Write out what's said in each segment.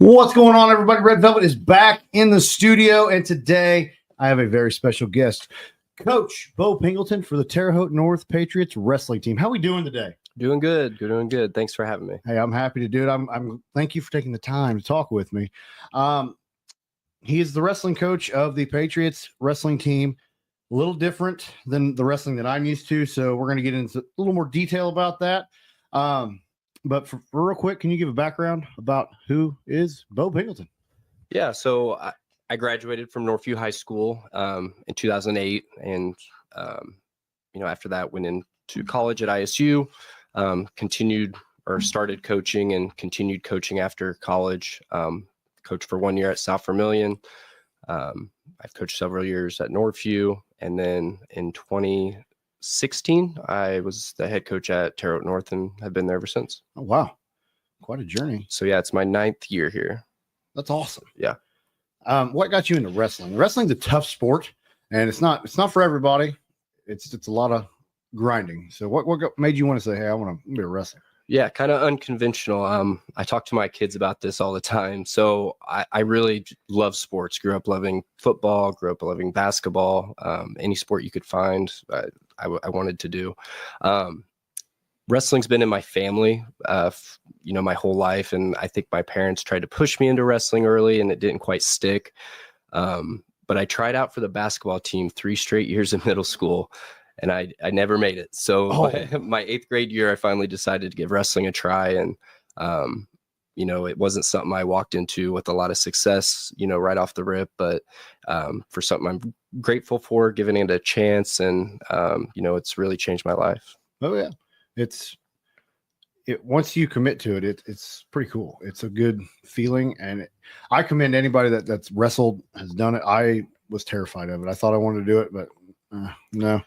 What's going on, everybody? Red Velvet is back in the studio, and today I have a very special guest, Coach Beau Pingleton for the Terre Haute North Patriots wrestling team. How are we doing today? Doing good. Doing good. Thanks for having me. Hey, I'm happy to do it. I'm thank you for taking the time to talk with me. He is the wrestling coach of the Patriots wrestling team. A little different than the wrestling that I'm used to, so we're going to get into a little more detail about that. But for real quick, can you give a background about who is Beau Pingleton? Yeah, so I graduated from Northview High School in 2008, and after that went into college at ISU, started coaching and continued coaching after college. Coached for 1 year at South Vermilion. I've coached several years at Northview, and then in 2016, I was the head coach at Terre Haute North and have been there ever since. Oh, wow. Quite a journey. So yeah, it's my 9th year here. That's awesome. Yeah. What got you into wrestling? Wrestling's a tough sport, and it's not for everybody. It's a lot of grinding. So what made you want to say, hey, I want to be a wrestler? Yeah, kind of unconventional. I talk to my kids about this all the time. So I really love sports. Grew up loving football, grew up loving basketball, any sport you could find, I wanted to do. Wrestling's been in my family, my whole life. And I think my parents tried to push me into wrestling early and it didn't quite stick. But I tried out for the basketball team 3 straight years in middle school. And I never made it. So my 8th grade year, I finally decided to give wrestling a try. And, it wasn't something I walked into with a lot of success, right off the rip, but for something I'm grateful for, giving it a chance. And, it's really changed my life. Oh, yeah. Once you commit to it, it's pretty cool. It's a good feeling. And I commend anybody that's wrestled, has done it. I was terrified of it. I thought I wanted to do it, but no.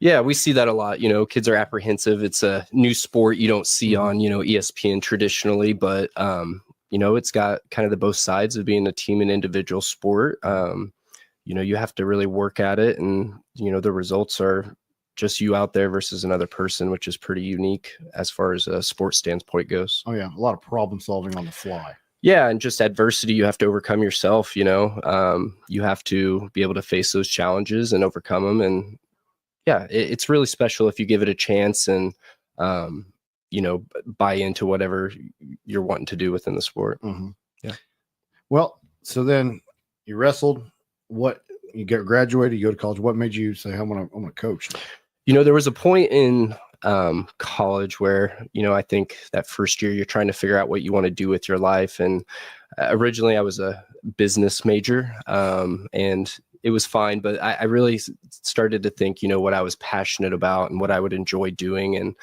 Yeah, we see that a lot. Kids are apprehensive. It's a new sport you don't see on, ESPN traditionally, but, it's got kind of the both sides of being a team and individual sport. You have to really work at it, and, the results are just you out there versus another person, which is pretty unique as far as a sports standpoint goes. Oh, yeah. A lot of problem solving on the fly. Yeah, and just adversity you have to overcome yourself, you have to be able to face those challenges and overcome them. And yeah, it's really special if you give it a chance and, buy into whatever you're wanting to do within the sport. Mm-hmm. Yeah. Well, so then you wrestled. You get graduated, you go to college. What made you say, I'm going to coach? There was a point in college where, I think that first year you're trying to figure out what you want to do with your life. And originally I was a business major, and it was fine, but I really started to think, what I was passionate about and what I would enjoy doing. And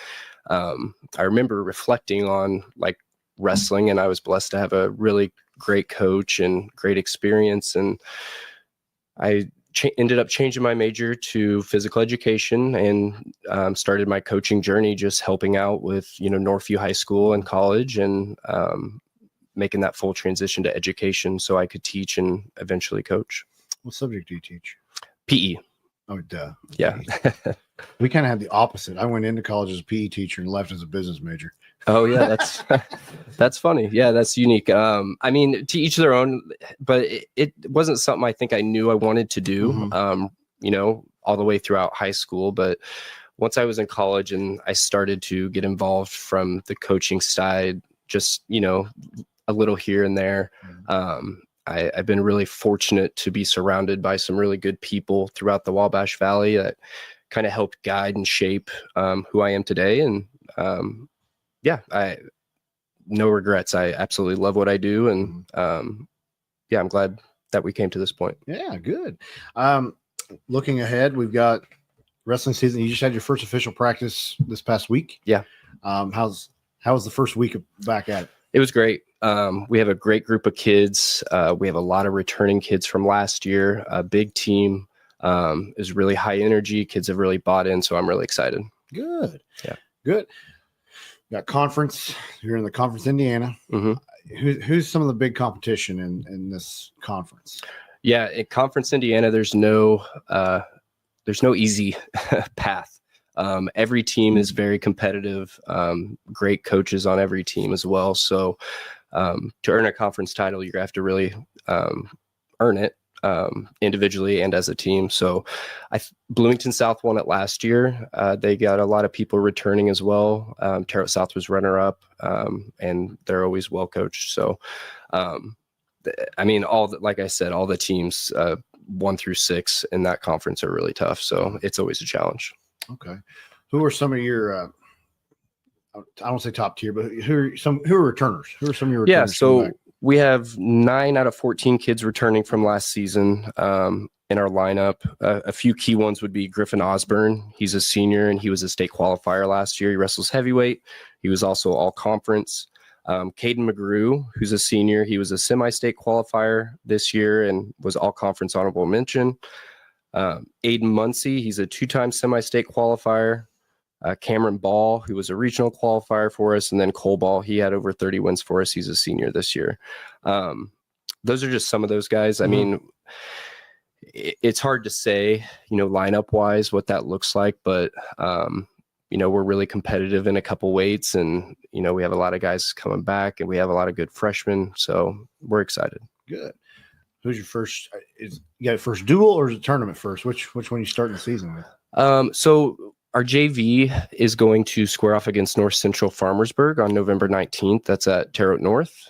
I remember reflecting on like wrestling, and I was blessed to have a really great coach and great experience. And I ended up changing my major to physical education and started my coaching journey, just helping out with, Northview High School and college, and making that full transition to education so I could teach and eventually coach. What subject do you teach? PE. Oh, duh. Yeah. We kind of had the opposite. I went into college as a PE teacher and left as a business major. Oh, yeah. That's funny. Yeah, that's unique. To each their own, but it wasn't something I think I knew I wanted to do, all the way throughout high school. But once I was in college and I started to get involved from the coaching side, just, a little here and there, I've been really fortunate to be surrounded by some really good people throughout the Wabash Valley that kind of helped guide and shape who I am today. And no regrets. I absolutely love what I do. And I'm glad that we came to this point. Yeah, good. Looking ahead, we've got wrestling season. You just had your first official practice this past week. Yeah. How was the first week back at it? It was great. We have a great group of kids. We have a lot of returning kids from last year. A big team, is really high energy. Kids have really bought in. So I'm really excited. Good. Yeah. Good. Got conference. You're in the conference, Indiana. Mm-hmm. Who's some of the big competition in this conference? Yeah. In conference Indiana, there's no easy path. Every team is very competitive, great coaches on every team as well. So To earn a conference title, you're going to have to really earn it individually and as a team. So Bloomington South won it last year. They got a lot of people returning as well. Terre Haute South was runner up, and they're always well coached. So, I mean, like I said, all the teams 1 through 6 in that conference are really tough. So it's always a challenge. Okay. Who are some of your, I don't say top tier, but who are returners? Who are some of your returners? Yeah. So we have 9 out of 14 kids returning from last season in our lineup. A few key ones would be Griffin Osborne. He's a senior and he was a state qualifier last year. He wrestles heavyweight. He was also all conference. Caden McGrew, who's a senior, he was a semi-state qualifier this year and was all conference honorable mention. Aiden Muncie, he's a 2-time semi-state qualifier. Cameron Ball, who was a regional qualifier for us, and then Cole Ball, he had over 30 wins for us. He's a senior this year. Those are just some of those guys. I mean, it's hard to say, lineup wise what that looks like, but we're really competitive in a couple weights, and we have a lot of guys coming back, and we have a lot of good freshmen, so we're excited. Good. Who's your first? You got a first duel or is it tournament first? Which one you starting the season with? So our JV is going to square off against North Central Farmersburg on November 19th. That's at Terre Haute North.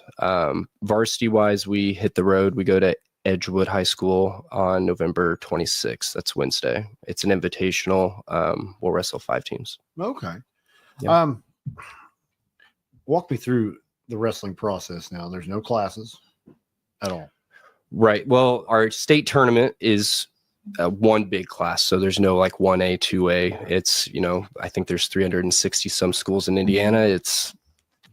Varsity wise, we hit the road. We go to Edgewood High School on November 26th. That's Wednesday. It's an invitational. We'll wrestle 5 teams. Okay. Yeah. Walk me through the wrestling process now. There's no classes at all. Right. Well, our state tournament is one big class. So there's no like 1A, 2A. It's, I think there's 360 some schools in Indiana. It's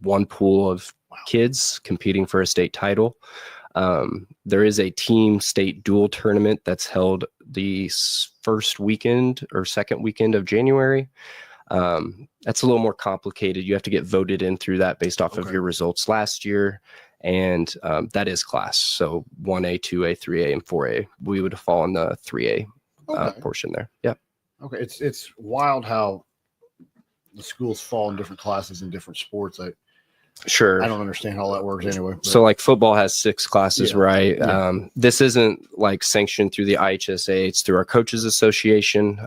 one pool of kids competing for a state title. There is a team state dual tournament that's held the first weekend or second weekend of January. That's a little more complicated. You have to get voted in through that based off of your results last year. And that is class. So 1A, 2A, 3A, and 4A. We would fall in the 3A portion there. Yeah. Okay. It's wild how the schools fall in different classes in different sports. Sure. I don't understand how that works anyway. But. So like football has 6 classes, right? Yeah. This isn't like sanctioned through the IHSA. It's through our coaches association.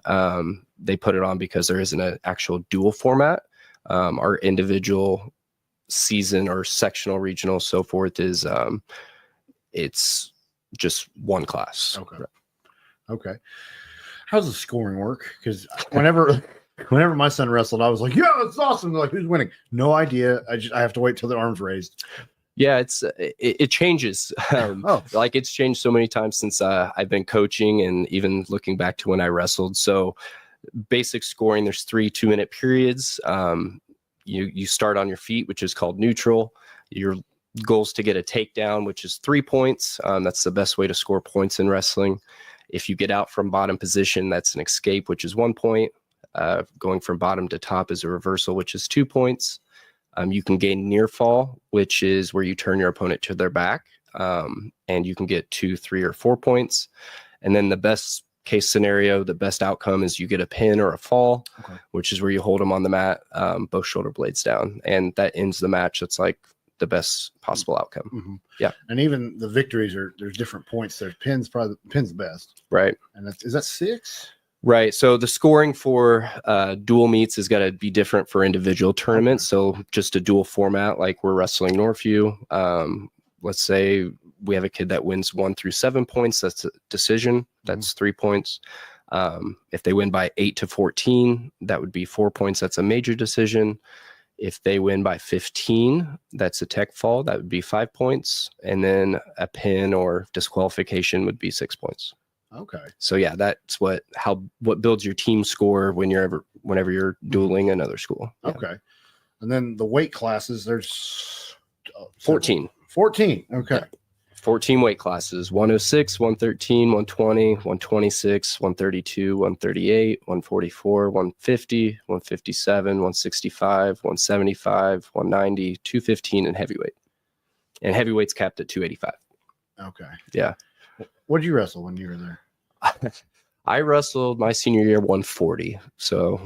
They put it on because there isn't an actual dual format. Our individual season or sectional, regional, so forth is it's just one class. Okay. Okay. How's the scoring work? Because whenever my son wrestled, I was like, yeah, it's awesome. They're like, who's winning? No idea. I have to wait till the arm's raised. Yeah, it changes. Like it's changed so many times since I've been coaching, and even looking back to when I wrestled. So basic scoring, there's 3 2-minute periods. You start on your feet, which is called neutral. Your goal is to get a takedown, which is 3 points. That's the best way to score points in wrestling. If you get out from bottom position, that's an escape, which is 1 point. Going from bottom to top is a reversal, which is 2 points. You can gain near fall, which is where you turn your opponent to their back, and you can get 2, 3, or 4 points. And then the best case scenario, the best outcome is you get a pin or a fall, which is where you hold them on the mat, both shoulder blades down, and that ends the match. That's like the best possible outcome. Mm-hmm. Yeah. And even the victories there's different points. There's pins, pin's the best. Right. And is that 6? Right. So the scoring for dual meets has got to be different for individual tournaments. So just a dual format, like we're wrestling Northview. Let's say we have a kid that wins 1 through 7 points. That's a decision. That's 3 points. If they win by 8 to 14, that would be 4 points. That's a major decision. If they win by 15, that's a tech fall. That would be 5 points. And then a pin or disqualification would be 6 points. Okay. So yeah, that's what builds your team score whenever you're dueling another school. Yeah. Okay. And then the weight classes, there's 14. 14. Okay. Yeah. 14 weight classes: 106, 113, 120, 126, 132, 138, 144, 150, 157, 165, 175, 190, 215, and heavyweight. And heavyweight's capped at 285. Okay. Yeah. What did you wrestle when you were there? I wrestled my senior year 140. So,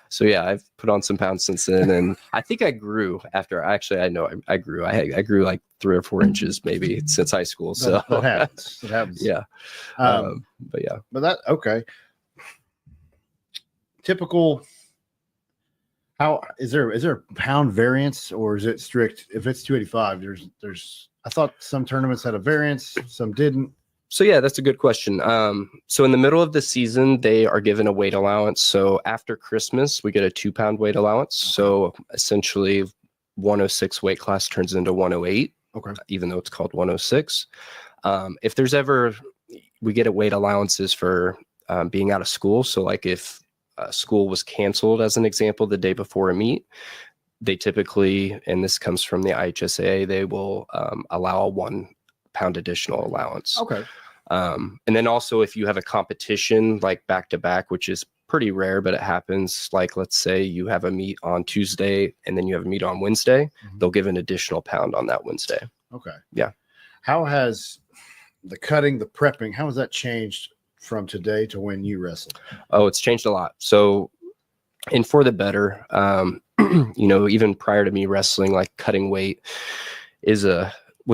so yeah, I've put on some pounds since then, and I think I grew after. Actually, I know I grew. I grew like 3 or 4 inches maybe since high school. So that happens. It happens. Yeah. But yeah. But that okay. Typical. How is there a pound variance, or is it strict? If it's 285, there's. I thought some tournaments had a variance, some didn't. So yeah, that's a good question. So in the middle of the season, they are given a weight allowance. So after Christmas, we get a 2-pound weight allowance. So essentially, 106 weight class turns into 108. Okay. Even though it's called 106. If there's ever, we get a weight allowances for being out of school. So like if school was canceled, as an example, the day before a meet, they typically, and this comes from the IHSAA, they will allow a 1 pound additional allowance. Okay. And then also if you have a competition like back to back, which is pretty rare, but it happens. Like, let's say you have a meet on Tuesday and then you have a meet on Wednesday, they'll give an additional pound on that Wednesday. Okay. Yeah. How has the cutting, the prepping, how has that changed from today to when you wrestled? Oh, it's changed a lot. So, and for the better, you know, even prior to me wrestling, like cutting weight was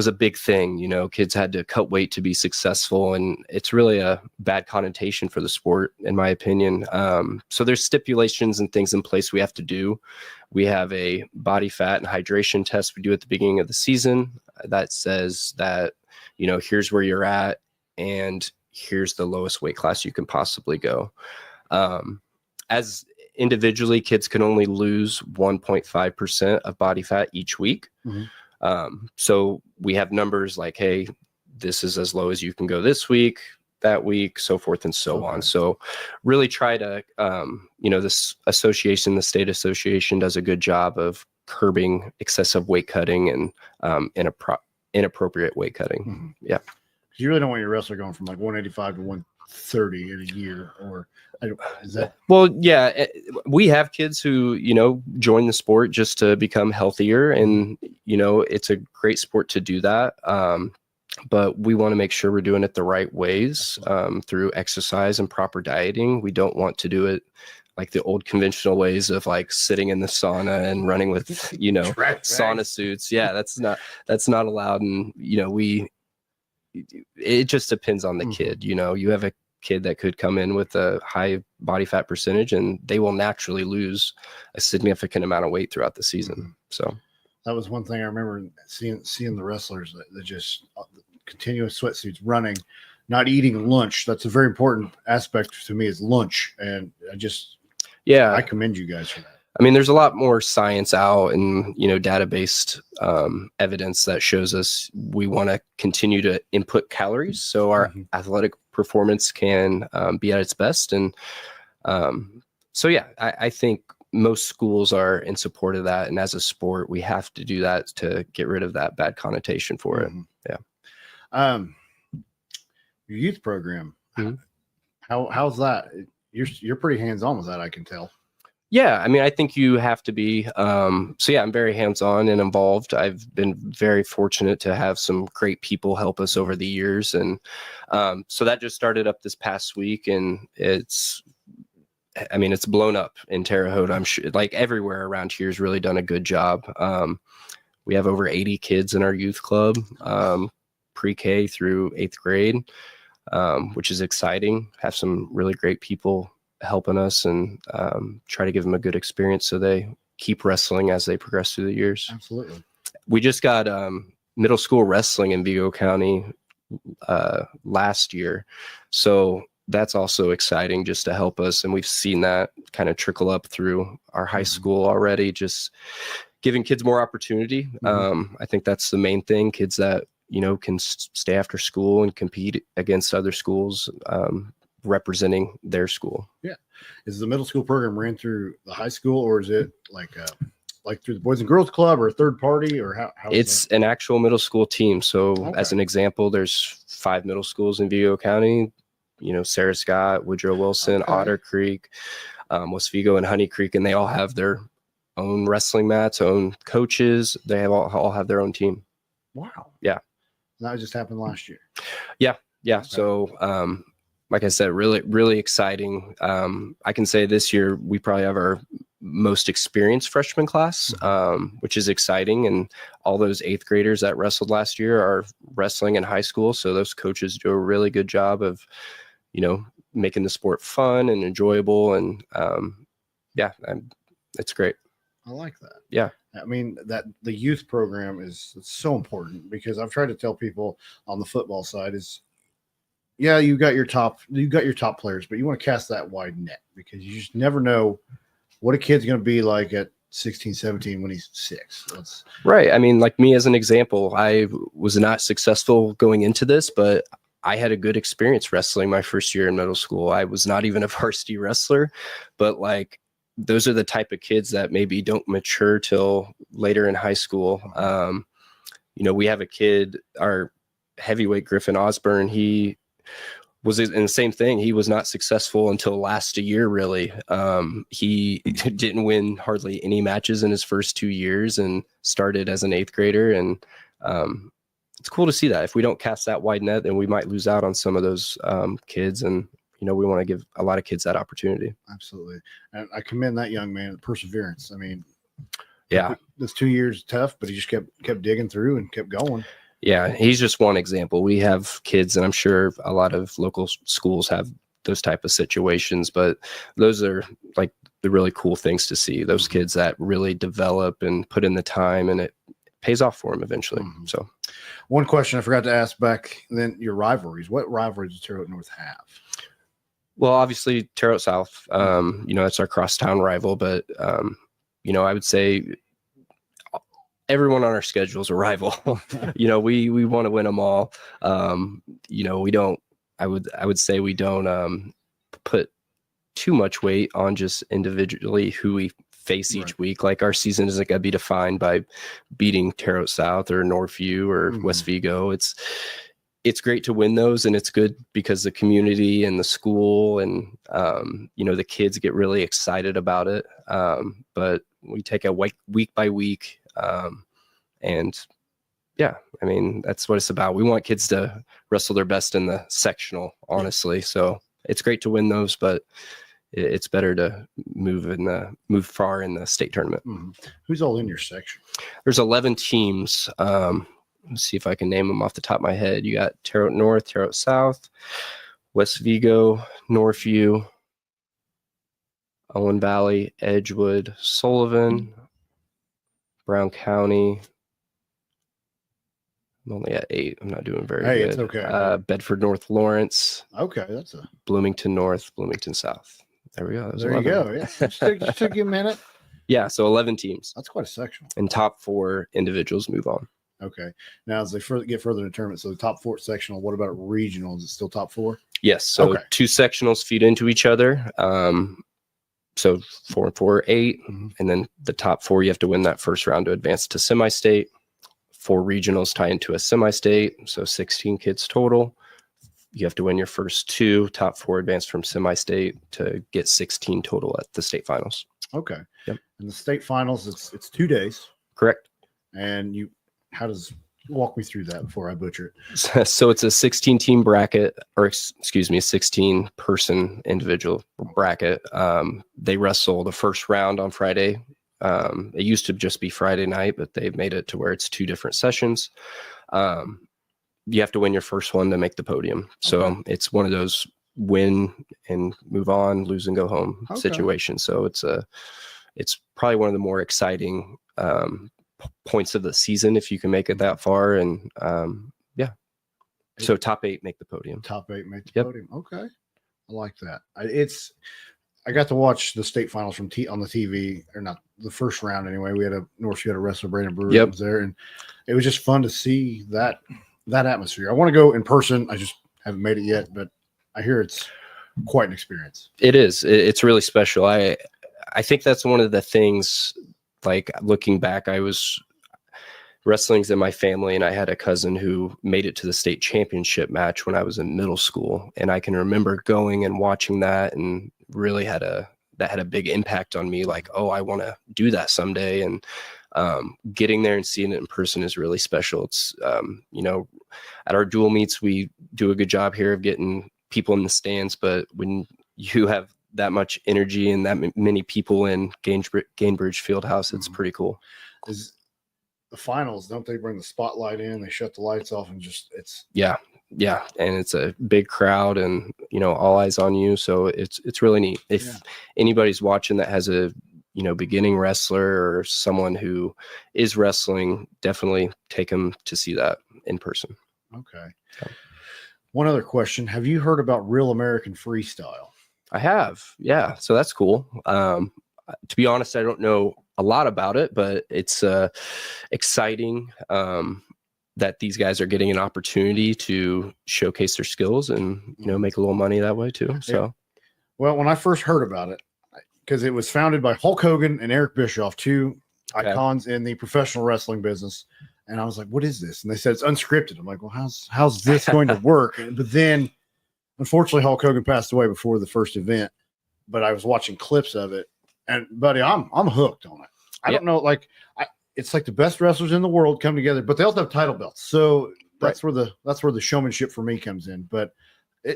a big thing. You know, kids had to cut weight to be successful, and it's really a bad connotation for the sport, in my opinion. So there's stipulations and things in place we have to do. We have a body fat and hydration test we do at the beginning of the season that says that, you know, here's where you're at and here's the lowest weight class you can possibly go. As individually, kids can only lose 1.5% of body fat each week. So we have numbers like, hey, this is as low as you can go this week, that week, so forth and so on. So really try to, you know, this association, the state association, does a good job of curbing excessive weight cutting and inappropriate weight cutting. Yeah. You really don't want your wrestler going from like 185 to 130 in a year, or is that? Well, yeah, we have kids who, you know, join the sport just to become healthier, and, you know, it's a great sport to do that. But we want to make sure we're doing it the right ways, through exercise and proper dieting. We don't want to do it like the old conventional ways of like sitting in the sauna and running with, you know, sauna suits. Yeah, that's not allowed. And, you know, it just depends on the kid. You know, you have a kid that could come in with a high body fat percentage and they will naturally lose a significant amount of weight throughout the season. So that was one thing I remember seeing the wrestlers that just continuous sweatsuits, running, not eating lunch. That's a very important aspect to me, is lunch. And I commend you guys for that. I mean, there's a lot more science out and, you know, data-based evidence that shows us we want to continue to input calories so our athletic performance can be at its best. And so, yeah, I think most schools are in support of that. And as a sport, we have to do that to get rid of that bad connotation for it. Yeah. Your youth program, how's that? You're pretty hands-on with that, I can tell. Yeah, I mean, I think you have to be. So yeah, I'm very hands-on and involved. I've been very fortunate to have some great people help us over the years, and so that just started up this past week, and it's blown up in Terre Haute. I'm sure, like everywhere around here, has really done a good job. We have over 80 kids in our youth club, pre-K through 8th grade, which is exciting. Have some really great people helping us, and try to give them a good experience so they keep wrestling as they progress through the years. Absolutely. We just got middle school wrestling in Vigo County last year, so that's also exciting just to help us, and we've seen that kind of trickle up through our high school already, just giving kids more opportunity. I think that's the main thing. Kids that, you know, can stay after school and compete against other schools, representing their school. Yeah. Is the middle school program ran through the high school, or is it like through the Boys and Girls Club or a third party, or how it's an actual middle school team? So as an example, there's 5 middle schools in Vigo County, you know, Sarah Scott, Woodrow Wilson, Otter Creek, West Vigo, and Honey Creek, and they all have their own wrestling mats, own coaches. They have all have their own team. Wow. Yeah. That just happened last year. Yeah. Okay. So like I said, really, really exciting. I can say this year we probably have our most experienced freshman class, which is exciting. And all those 8th graders that wrestled last year are wrestling in high school. So those coaches do a really good job of, making the sport fun and enjoyable. And it's great. I like that. Yeah. I mean, that the youth program is so important, because I've tried to tell people on the football side is, yeah, you got your top players, but you want to cast that wide net, because you just never know what a kid's going to be like at 16, 17 when he's 6. Right. I mean, like me as an example, I was not successful going into this, but I had a good experience wrestling my first year in middle school. I was not even a varsity wrestler, but like, those are the type of kids that maybe don't mature till later in high school. We have a kid, our heavyweight Griffin Osborne, he was in the same thing. He was not successful until last year, really. He didn't win hardly any matches in his first 2 years and started as an 8th grader. And it's cool to see that. If we don't cast that wide net, then we might lose out on some of those kids. And we want to give a lot of kids that opportunity. Absolutely. And I commend that young man, perseverance. I mean, yeah, this 2 years tough, but he just kept digging through and kept going. Yeah, he's just one example. We have kids, and I'm sure a lot of local schools have those type of situations, but those are like the really cool things to see. Those kids that really develop and put in the time, and it pays off for them eventually. So one question I forgot to ask back then, your rivalries. What rivalries does Terre Haute North have? Well, obviously Terre Haute South, that's our crosstown rival, but I would say everyone on our schedule is a rival. We want to win them all. We don't, I would say we don't put too much weight on just individually who we face each week. Like, our season isn't going to be defined by beating Terre Haute South or Northview or West Vigo. It's great to win those, and it's good because the community and the school and, the kids get really excited about it. But we take it week by week. That's what it's about. We want kids to wrestle their best in the sectional, honestly. So it's great to win those, but it's better to move far in the state tournament. Who's all in your section? There's 11 teams. Let's see if I can name them off the top of my head. You got Terre Haute North, Terre Haute South, West Vigo, Northview, Owen Valley, Edgewood, Sullivan, Brown County. I'm only at 8. I'm not doing very good. It's okay. Bedford North Lawrence. Okay, that's a Bloomington North, Bloomington South. There we go. There 11. You go. Yeah, just took you a minute. Yeah, so 11 teams. That's quite a section. And top 4 individuals move on. Okay. Now, as they get further in the tournament, so the top 4 sectional, what about regional? Is it still top 4? Yes. So 2 sectionals feed into each other. So 4 and 4, 8. And then the top 4, you have to win that first round to advance to semi-state. 4 regionals tie into a semi-state. So 16 kids total. You have to win your first 2. Top 4 advance from semi-state to get 16 total at the state finals. Okay. Yep. And the state finals, it's 2 days. Correct. And walk me through that before I butcher it. So it's a 16-team bracket, or excuse me, a 16-person individual bracket. They wrestle the first round on Friday. It used to just be Friday night, but they've made it to where it's 2 different sessions. You have to win your first one to make the podium. So it's one of those win and move on, lose and go home situations. So it's probably one of the more exciting points of the season if you can make it that far. And so top 8 make the podium. Top 8 make the podium. Okay, I like that. I got to watch the state finals on the TV, or not the first round anyway. We had Northview had a wrestler, Brandon Brewer was there, and it was just fun to see that atmosphere. I want to go in person. I just haven't made it yet, but I hear it's quite an experience. It is. It's really special. I think that's one of the things. Like, looking back, wrestling's in my family, and I had a cousin who made it to the state championship match when I was in middle school. And I can remember going and watching that, and really had a big impact on me. Like, oh, I want to do that someday. And getting there and seeing it in person is really special. It's, at our dual meets, we do a good job here of getting people in the stands, but when you have that much energy and that many people in Gainbridge Fieldhouse, it's pretty cool. Is the finals, don't they bring the spotlight in, they shut the lights off, and just yeah, and it's a big crowd, and all eyes on you, so it's really neat. If anybody's watching that has a beginning wrestler or someone who is wrestling, definitely take them to see that in person. Okay. One other question, have you heard about Real American Freestyle? I have, yeah. So that's cool. To be honest, I don't know a lot about it, but it's exciting that these guys are getting an opportunity to showcase their skills and make a little money that way too. So, well, when I first heard about it, because it was founded by Hulk Hogan and Eric Bischoff, two icons in the professional wrestling business, and I was like, "What is this?" And they said it's unscripted. I'm like, "Well, how's this going to work?" But then, unfortunately, Hulk Hogan passed away before the first event. But I was watching clips of it, and buddy, I'm hooked on it. I don't know, it's like the best wrestlers in the world come together, but they also have title belts. So that's where the showmanship for me comes in. But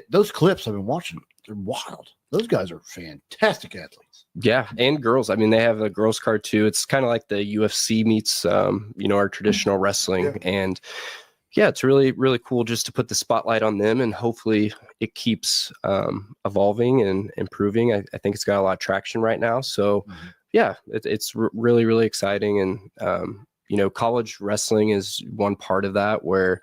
those clips I've been watching, they're wild. Those guys are fantastic athletes. Yeah, and girls. I mean, they have a girls card too. It's kind of like the UFC meets, our traditional wrestling, and it's really, really cool just to put the spotlight on them, and hopefully it keeps evolving and improving. I think it's got a lot of traction right now. So, it's really, really exciting. And, college wrestling is one part of that where,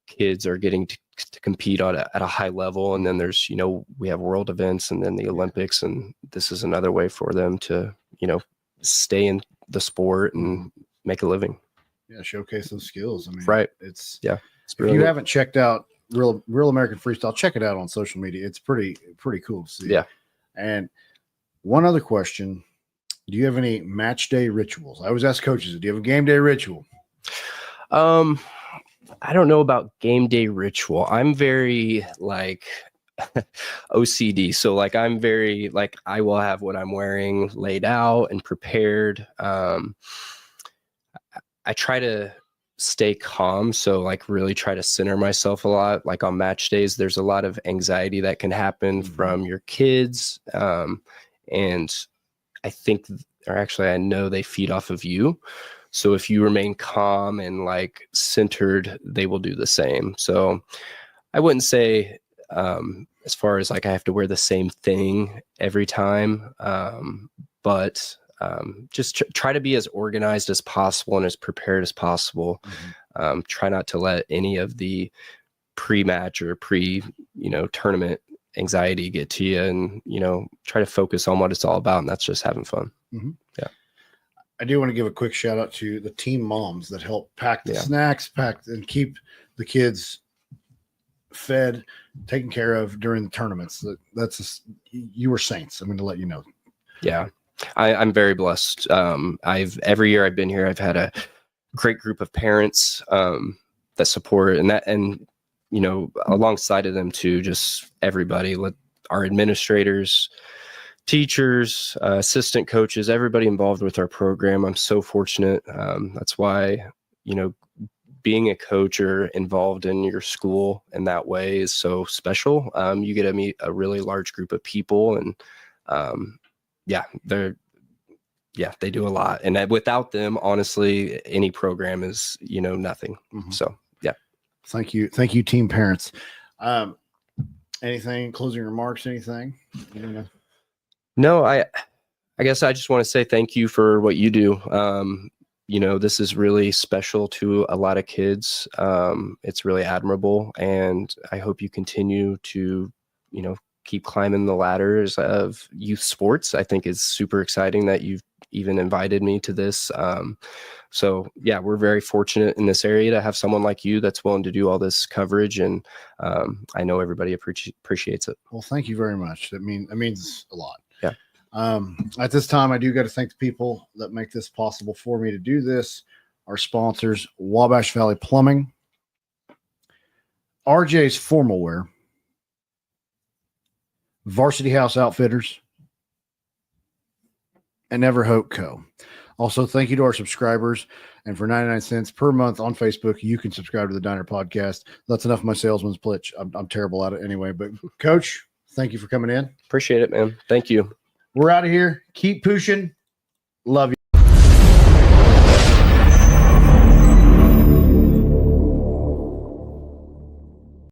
kids are getting to compete at a high level. And then there's, we have world events and then the Olympics. And this is another way for them to, stay in the sport and make a living. Yeah, showcase those skills. I mean, It's if really you haven't checked out Real American Freestyle, check it out on social media. It's pretty cool to see. Yeah. And one other question: do you have any match day rituals? I always ask coaches, do you have a game day ritual? I don't know about game day ritual. I'm very OCD. So I'm very I will have what I'm wearing laid out and prepared. I try to stay calm. So really try to center myself a lot. On match days, there's a lot of anxiety that can happen from your kids. And I think, or actually I know they feed off of you. So if you remain calm and centered, they will do the same. So I wouldn't say, as far as I have to wear the same thing every time. But just try to be as organized as possible and as prepared as possible. Try not to let any of the pre-match or tournament anxiety get to you, and try to focus on what it's all about, and that's just having fun. I do want to give a quick shout out to the team moms that help pack the snacks, and keep the kids fed, taken care of during the tournaments. You were saints. I'm going to let you know. Yeah. I'm very blessed. Every year I've been here, I've had a great group of parents that support, and alongside of them too, just everybody, our administrators, teachers, assistant coaches, everybody involved with our program. I'm so fortunate. That's why, being a coach or involved in your school in that way is so special. You get to meet a really large group of people, and they do a lot. And without them, honestly, any program is, nothing. So, yeah. Thank you, team parents. Anything, closing remarks, anything? No, I guess I just want to say thank you for what you do. This is really special to a lot of kids. It's really admirable, and I hope you continue to, keep climbing the ladders of youth sports. I think it's super exciting that you've even invited me to this. So yeah, we're very fortunate in this area to have someone like you that's willing to do all this coverage, and I know everybody appreciates it. Well, thank you very much. That means a lot. Yeah. At this time, I do got to thank the people that make this possible for me to do this. Our sponsors, Wabash Valley Plumbing, RJ's Formal Wear, Varsity House Outfitters, and Everhope Co. Also, thank you to our subscribers. And for 99 cents per month on Facebook, you can subscribe to the Diner Podcast. That's enough of my salesman's pitch. I'm terrible at it anyway. But, Coach, thank you for coming in. Appreciate it, man. Thank you. We're out of here. Keep pushing. Love you.